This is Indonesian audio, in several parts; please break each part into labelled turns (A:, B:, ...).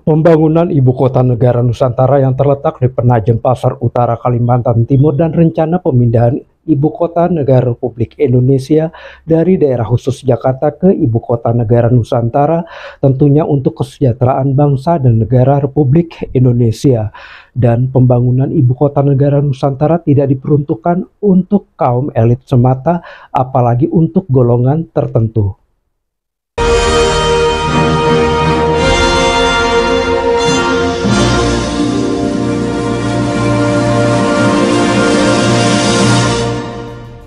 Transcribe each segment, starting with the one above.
A: Pembangunan ibu kota negara Nusantara yang terletak di Penajem Pasar Utara, Kalimantan Timur dan rencana pemindahan ibu kota negara Republik Indonesia dari daerah khusus Jakarta ke ibu kota negara Nusantara tentunya untuk kesejahteraan bangsa dan negara Republik Indonesia. Dan pembangunan ibu kota negara Nusantara tidak diperuntukkan untuk kaum elit semata, apalagi untuk golongan tertentu.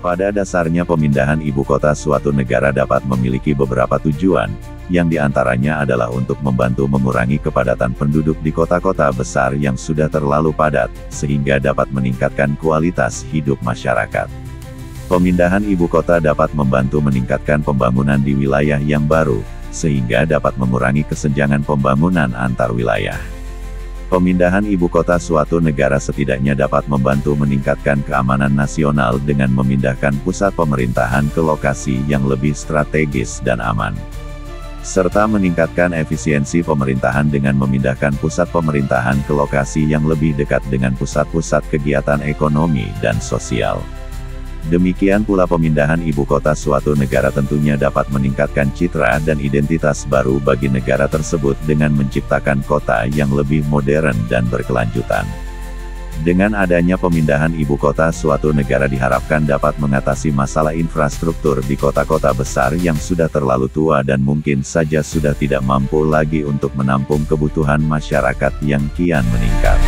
B: Pada dasarnya pemindahan ibu kota suatu negara dapat memiliki beberapa tujuan, yang diantaranya adalah untuk membantu mengurangi kepadatan penduduk di kota-kota besar yang sudah terlalu padat, sehingga dapat meningkatkan kualitas hidup masyarakat. Pemindahan ibu kota dapat membantu meningkatkan pembangunan di wilayah yang baru, sehingga dapat mengurangi kesenjangan pembangunan antar wilayah. Pemindahan ibu kota suatu negara setidaknya dapat membantu meningkatkan keamanan nasional dengan memindahkan pusat pemerintahan ke lokasi yang lebih strategis dan aman. Serta meningkatkan efisiensi pemerintahan dengan memindahkan pusat pemerintahan ke lokasi yang lebih dekat dengan pusat-pusat kegiatan ekonomi dan sosial. Demikian pula pemindahan ibu kota suatu negara tentunya dapat meningkatkan citra dan identitas baru bagi negara tersebut dengan menciptakan kota yang lebih modern dan berkelanjutan. Dengan adanya pemindahan ibu kota suatu negara diharapkan dapat mengatasi masalah infrastruktur di kota-kota besar yang sudah terlalu tua dan mungkin saja sudah tidak mampu lagi untuk menampung kebutuhan masyarakat yang kian meningkat.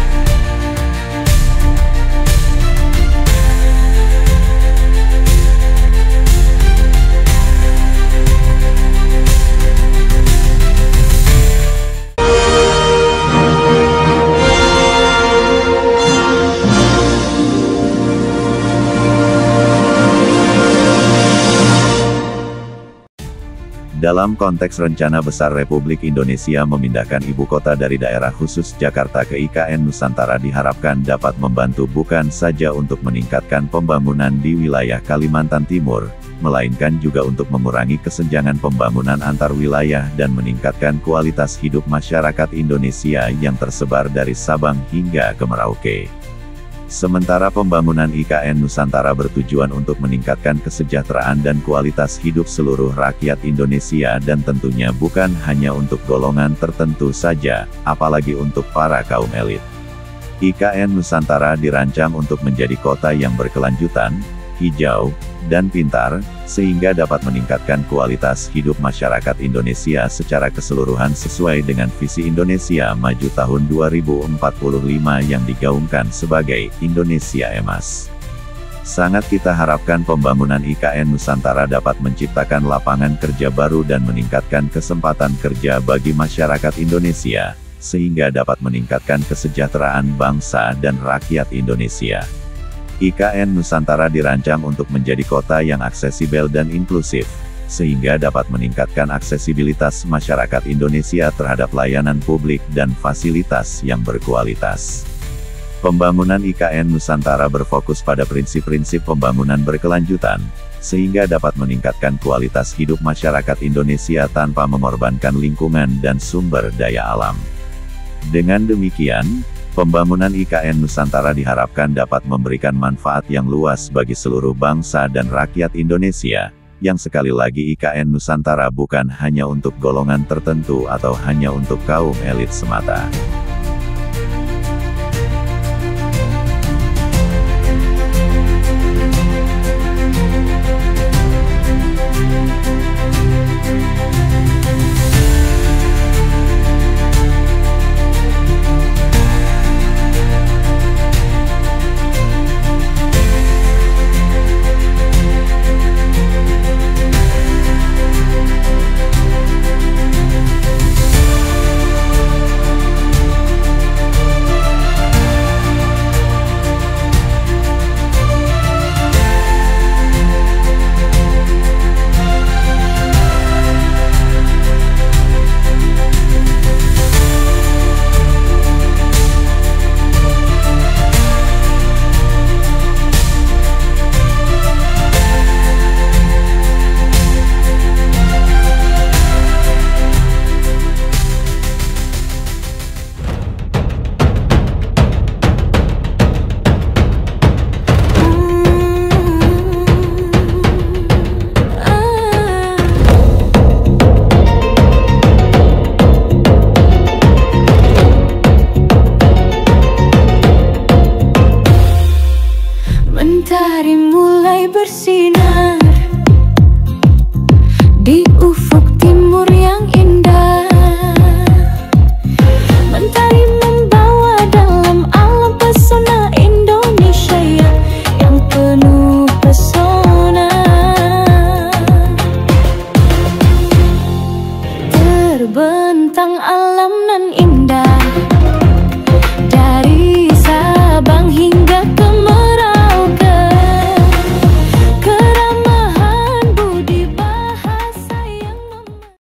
B: Dalam konteks rencana besar Republik Indonesia memindahkan ibu kota dari daerah khusus Jakarta ke IKN Nusantara diharapkan dapat membantu bukan saja untuk meningkatkan pembangunan di wilayah Kalimantan Timur, melainkan juga untuk mengurangi kesenjangan pembangunan antar wilayah dan meningkatkan kualitas hidup masyarakat Indonesia yang tersebar dari Sabang hingga ke Merauke. Sementara pembangunan IKN Nusantara bertujuan untuk meningkatkan kesejahteraan dan kualitas hidup seluruh rakyat Indonesia dan tentunya bukan hanya untuk golongan tertentu saja, apalagi untuk para kaum elit. IKN Nusantara dirancang untuk menjadi kota yang berkelanjutan, hijau, dan pintar, sehingga dapat meningkatkan kualitas hidup masyarakat Indonesia secara keseluruhan sesuai dengan visi Indonesia Maju tahun 2045 yang digaungkan sebagai Indonesia Emas. Sangat kita harapkan pembangunan IKN Nusantara dapat menciptakan lapangan kerja baru dan meningkatkan kesempatan kerja bagi masyarakat Indonesia, sehingga dapat meningkatkan kesejahteraan bangsa dan rakyat Indonesia. IKN Nusantara dirancang untuk menjadi kota yang aksesibel dan inklusif, sehingga dapat meningkatkan aksesibilitas masyarakat Indonesia terhadap layanan publik dan fasilitas yang berkualitas. Pembangunan IKN Nusantara berfokus pada prinsip-prinsip pembangunan berkelanjutan, sehingga dapat meningkatkan kualitas hidup masyarakat Indonesia tanpa mengorbankan lingkungan dan sumber daya alam. Dengan demikian, pembangunan IKN Nusantara diharapkan dapat memberikan manfaat yang luas bagi seluruh bangsa dan rakyat Indonesia, yang sekali lagi IKN Nusantara bukan hanya untuk golongan tertentu atau hanya untuk kaum elit semata.